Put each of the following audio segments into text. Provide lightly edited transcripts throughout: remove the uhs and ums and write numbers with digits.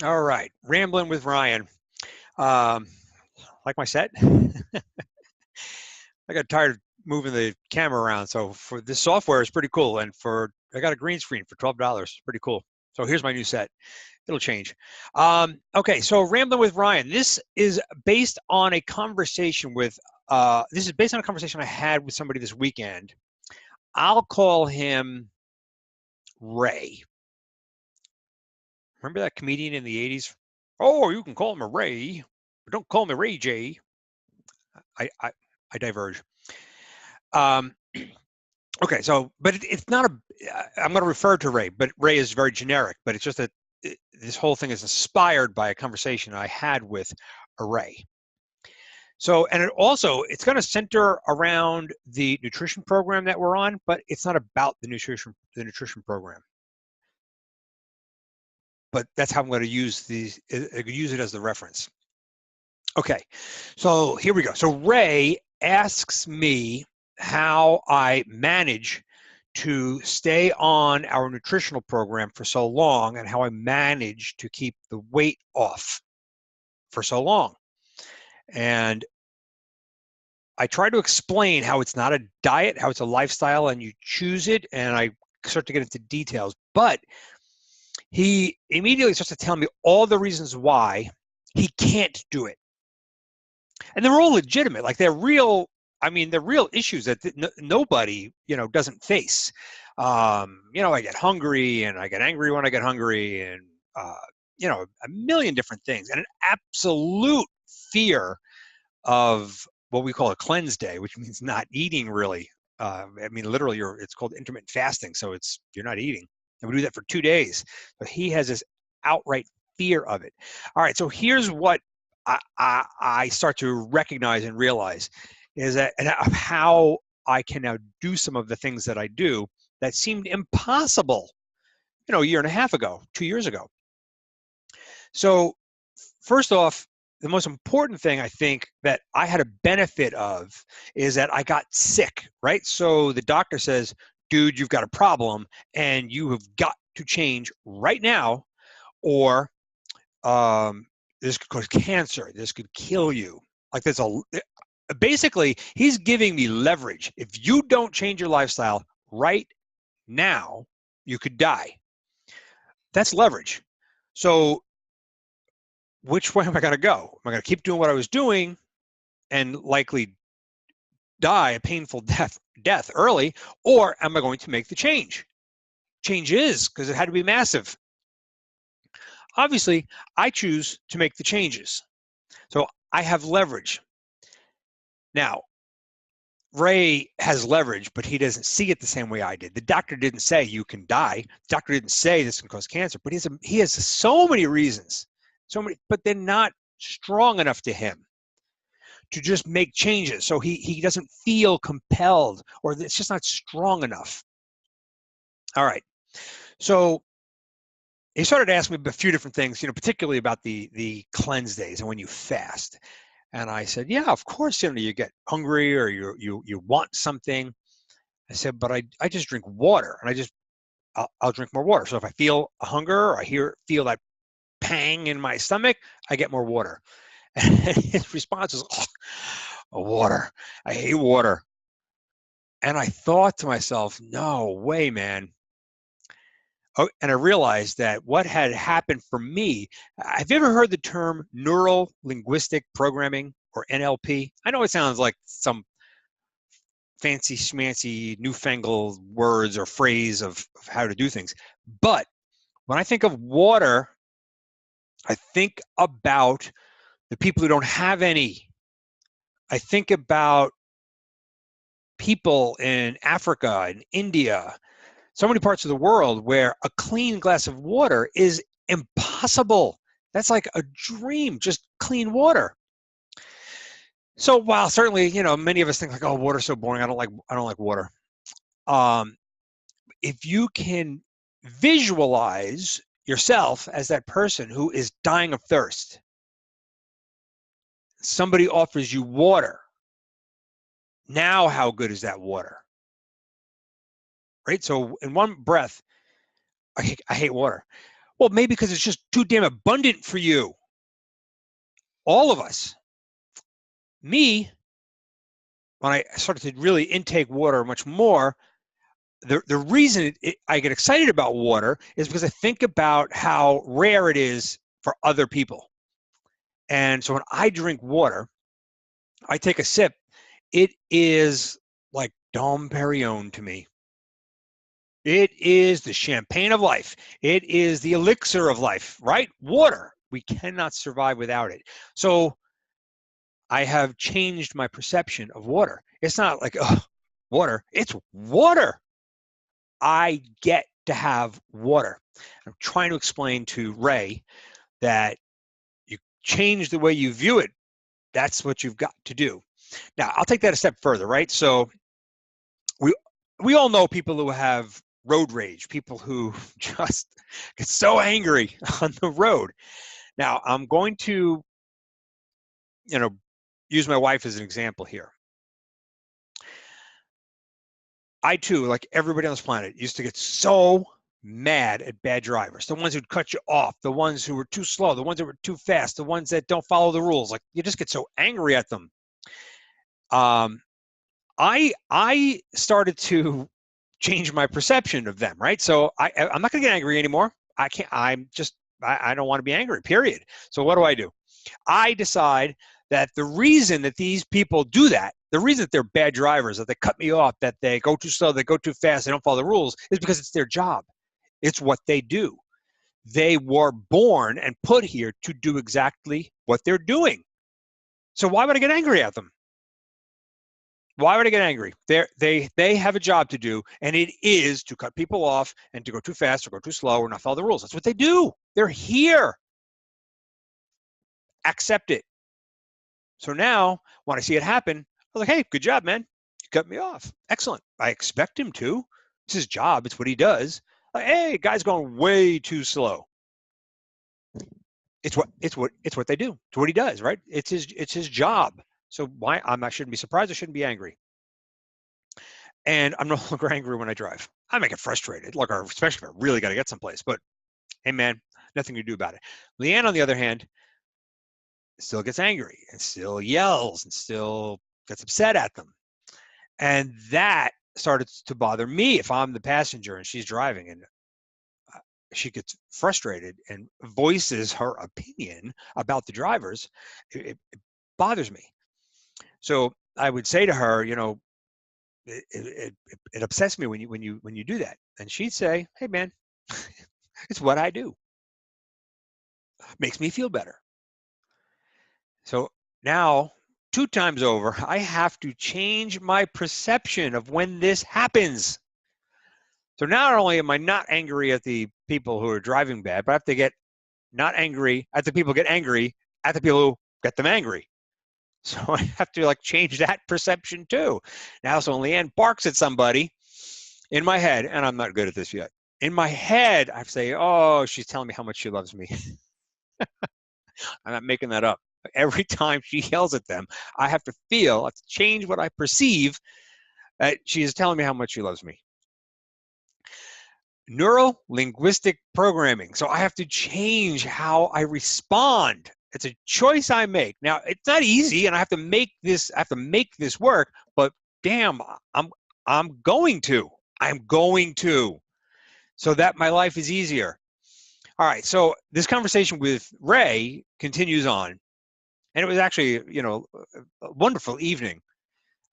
All right, rambling with Ryan. Um, like my set, I got tired of moving the camera around. So for this software is pretty cool, and for I got a green screen for $12. Pretty cool. So here's my new set. It'll change. Okay, so rambling with Ryan. This is based on a conversation with. This is based on a conversation I had with somebody this weekend. I'll call him Ray. Remember that comedian in the '80s? Oh, you can call him a Ray, but don't call me Ray J. I I, I diverge. Um, okay, so but it's not a. I'm going to refer to Ray, but Ray is very generic. But it's just that this whole thing is inspired by a conversation I had with a Ray. So, and it's going to center around the nutrition program that we're on, but it's not about the nutrition program. But that's how I'm going to use use it as the reference. Okay, so here we go. So Ray asks me how I manage to stay on our nutritional program for so long and how I manage to keep the weight off for so long. And I try to explain how it's not a diet, how it's a lifestyle, and you choose it, and I start to get into details. But he immediately starts to tell me all the reasons why he can't do it. And they're all legitimate. Like they're real. I mean, they're real issues that nobody, doesn't face. I get hungry and I get angry when I get hungry, and a million different things, and an absolute fear of what we call a cleanse day, which means not eating really. I mean, literally, it's called intermittent fasting, so you're not eating, and we do that for 2 days. But he has this outright fear of it. All right, so here's what I start to recognize and realize is that and how I can now do some of the things that I do that seemed impossible, a year and a half ago, 2 years ago. So first off, the most important thing I think that I had a benefit of is that I got sick, right? So the doctor says, dude, you've got a problem and you have got to change right now, or this could cause cancer. This could kill you. Like basically, he's giving me leverage. If you don't change your lifestyle right now, you could die. That's leverage. So which way am I going to go? Am I going to keep doing what I was doing and likely die a painful death early, or am I going to make the change? Change is because it had to be massive. Obviously, I choose to make the changes. So I have leverage. Now, Ray has leverage, but he doesn't see it the same way I did. The doctor didn't say you can die. The doctor didn't say this can cause cancer, but he has so many reasons, but they're not strong enough to him to just make changes. So he doesn't feel compelled, or it's just not strong enough. All right. So he started asking me a few different things, particularly about the cleanse days and when you fast. And I said, yeah, of course, you get hungry or you want something. I said, but I just drink water, and I'll drink more water. So if I feel a hunger or I feel that pang in my stomach, I get more water. And his response was, oh, water. I hate water. And I thought to myself, no way, man. Oh, and I realized that what had happened for me, have you ever heard the term Neuro Linguistic Programming, or NLP? I know it sounds like some fancy schmancy newfangled words or phrase of how to do things. But when I think of water, I think about the people who don't have any. I think about people in Africa and India, so many parts of the world where a clean glass of water is impossible. That's like a dream, just clean water. So while certainly, many of us think like, oh, water's so boring. I don't like water. If you can visualize yourself as that person who is dying of thirst, somebody offers you water. Now, how good is that water? Right? So in one breath, I hate water. Well, maybe because it's just too damn abundant for you. All of us. Me, when I started to really intake water much more, the reason I get excited about water is because I think about how rare it is for other people. And so when I drink water, I take a sip, it is like Dom Perignon to me. It is the champagne of life. It is the elixir of life, right? Water. We cannot survive without it. So I have changed my perception of water. It's not like, oh, water. It's water. I get to have water. I'm trying to explain to Ray that you change the way you view it. That's what you've got to do. Now, I'll take that a step further, right? So we all know people who have road rage, people who just get so angry on the road. Now, I'm going to, use my wife as an example here. I too, like everybody on this planet, used to get so mad at bad drivers, the ones who'd cut you off, the ones who were too slow, the ones that were too fast, the ones that don't follow the rules. Like, you just get so angry at them. I started to change my perception of them, right? So I'm not going to get angry anymore. I can't. I don't want to be angry, period. So what do? I decide that the reason that these people do that, the reason that they're bad drivers, that they cut me off, that they go too slow, they go too fast, they don't follow the rules, is because it's their job. It's what they do. They were born and put here to do exactly what they're doing. So why would I get angry at them? Why would I get angry? They have a job to do, and it is to cut people off and to go too fast or go too slow or not follow the rules. That's what they do. They're here. Accept it. So now, when I see it happen, I'm like, hey, good job, man. You cut me off. Excellent. I expect him to. It's his job. It's what he does. Like, hey, guy's going way too slow. It's what they do. It's what he does, right? It's his job. So why I shouldn't be surprised. I shouldn't be angry. And I'm no longer angry when I drive. I may get frustrated, like, especially if I really got to get someplace. But hey, man, nothing to do about it. Leanne, on the other hand, still gets angry and still yells and still gets upset at them. And that started to bother me if I'm the passenger and she's driving and she gets frustrated and voices her opinion about the drivers. It bothers me. So I would say to her, it upsets me when you do that. And she'd say, hey, man, it's what I do. Makes me feel better. So now, 2 times over, I have to change my perception of when this happens. So not only am I not angry at the people who are driving bad, but I have to get not angry at the people who get angry at the people who get them angry. So I have to change that perception too. Now, so when Leanne barks at somebody, in my head, and I'm not good at this yet, in my head, I say, oh, she's telling me how much she loves me. I'm not making that up. Every time she yells at them, I have to change what I perceive that she is telling me how much she loves me. Neuro linguistic programming. So I have to change how I respond. It's a choice I make. Now, it's not easy, and I have to make this work, but damn, I'm going to. So that my life is easier. All right, so this conversation with Ray continues on. And it was actually, a wonderful evening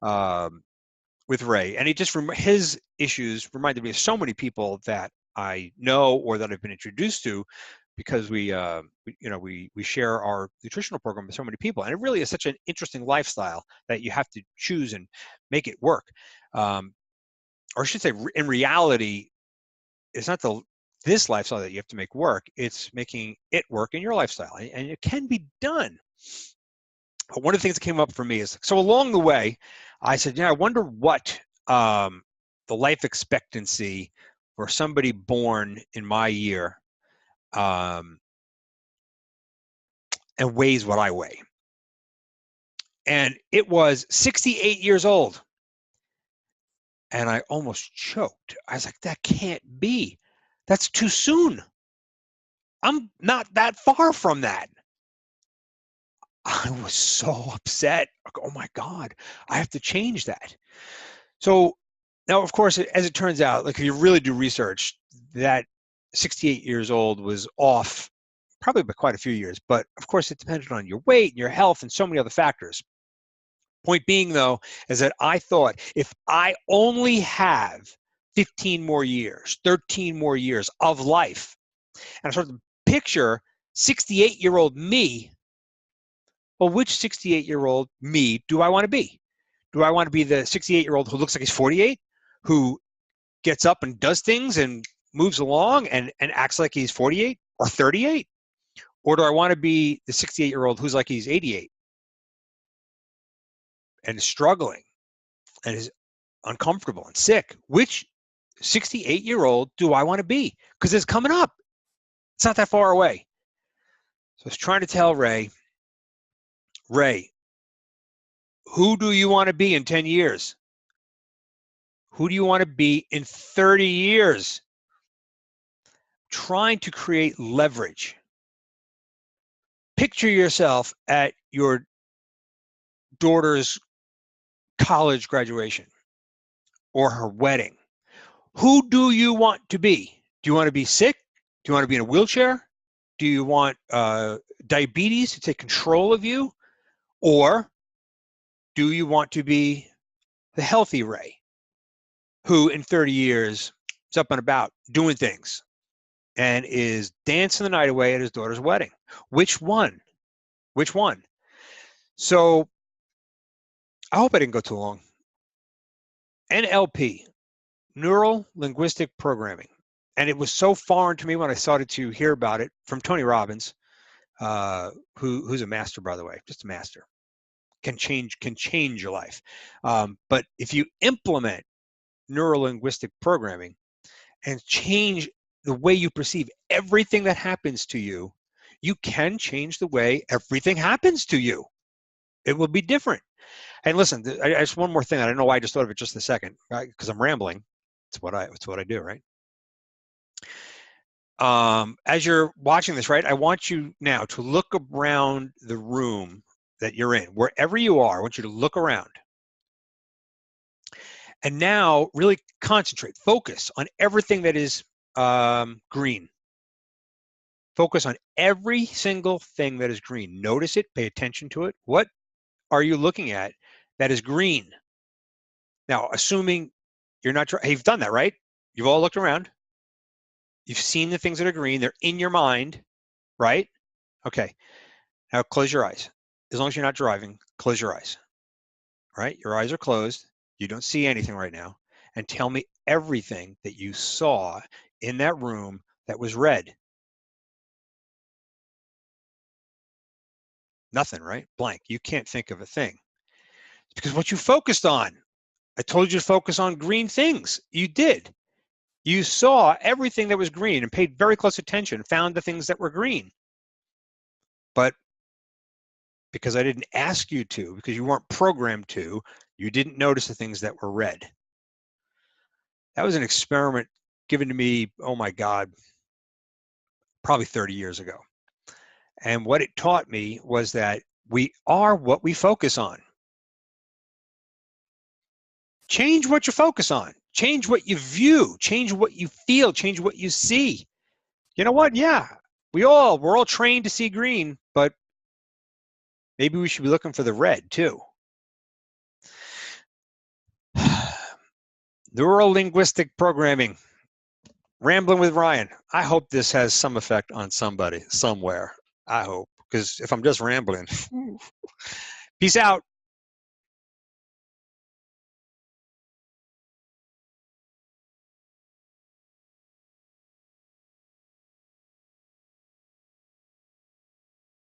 with Ray. And his issues reminded me of so many people that I know or that I've been introduced to, because we share our nutritional program with so many people. And it really is such an interesting lifestyle that you have to choose and make it work. Or I should say, in reality, it's not this lifestyle that you have to make work. It's making it work in your lifestyle. And it can be done. One of the things that came up for me is, so along the way, I said, I wonder what the life expectancy for somebody born in my year and weighs what I weigh. And it was 68 years old. And I almost choked. I was like, that can't be. That's too soon. I'm not that far from that. I was so upset. Like, oh my God, I have to change that. So now, of course, as it turns out, like if you really do research, that 68 years old was off probably by quite a few years. But of course, it depended on your weight and your health and so many other factors. Point being, though, is that I thought if I only have 15 more years, 13 more years of life, and I started to picture 68-year-old me, well, which 68-year-old me do I want to be? Do I want to be the 68-year-old who looks like he's 48, who gets up and does things and moves along and acts like he's 48 or 38? Or do I want to be the 68-year-old who's like he's 88 and is struggling and is uncomfortable and sick? Which 68-year-old do I want to be? Because it's coming up. It's not that far away. So I was trying to tell Ray, who do you want to be in 10 years? Who do you want to be in 30 years? Trying to create leverage. Picture yourself at your daughter's college graduation or her wedding. Who do you want to be? Do you want to be sick? Do you want to be in a wheelchair? Do you want diabetes to take control of you? Or do you want to be the healthy Ray, who in 30 years is up and about doing things and is dancing the night away at his daughter's wedding? Which one? Which one? So I hope I didn't go too long. NLP, Neuro Linguistic Programming. And it was so foreign to me when I started to hear about it from Tony Robbins, who's a master, by the way, just a master. Can change your life. But if you implement neuro-linguistic programming and change the way you perceive everything that happens to you, you can change the way everything happens to you. It will be different. And listen, just one more thing. I don't know why I just thought of it just a second, right? Because I'm rambling. It's what I do, right? As you're watching this, right, I want you now to look around the room that you're in, wherever you are. I want you to look around. And now really concentrate, focus on everything that is green. Focus on every single thing that is green. Notice it, pay attention to it. What are you looking at that is green? Now, assuming you're not, hey, you've done that, right? You've all looked around. You've seen the things that are green. They're in your mind, right? Okay. Now close your eyes. As long as you're not driving, close your eyes. Right? Your eyes are closed. You don't see anything right now. And tell me everything that you saw in that room that was red. Nothing, right? Blank. You can't think of a thing. It's because what you focused on. I told you to focus on green things. You did. You saw everything that was green and paid very close attention, found the things that were green. But because I didn't ask you to, because you weren't programmed to, you didn't notice the things that were red. That was an experiment given to me, oh my God, probably 30 years ago. And what it taught me was that we are what we focus on. Change what you focus on. Change what you view. Change what you feel. Change what you see. You know what? Yeah, we're all trained to see green, but maybe we should be looking for the red too. Neuro-linguistic programming. Rambling with Ryan. I hope this has some effect on somebody somewhere. I hope, because if I'm just rambling, peace out.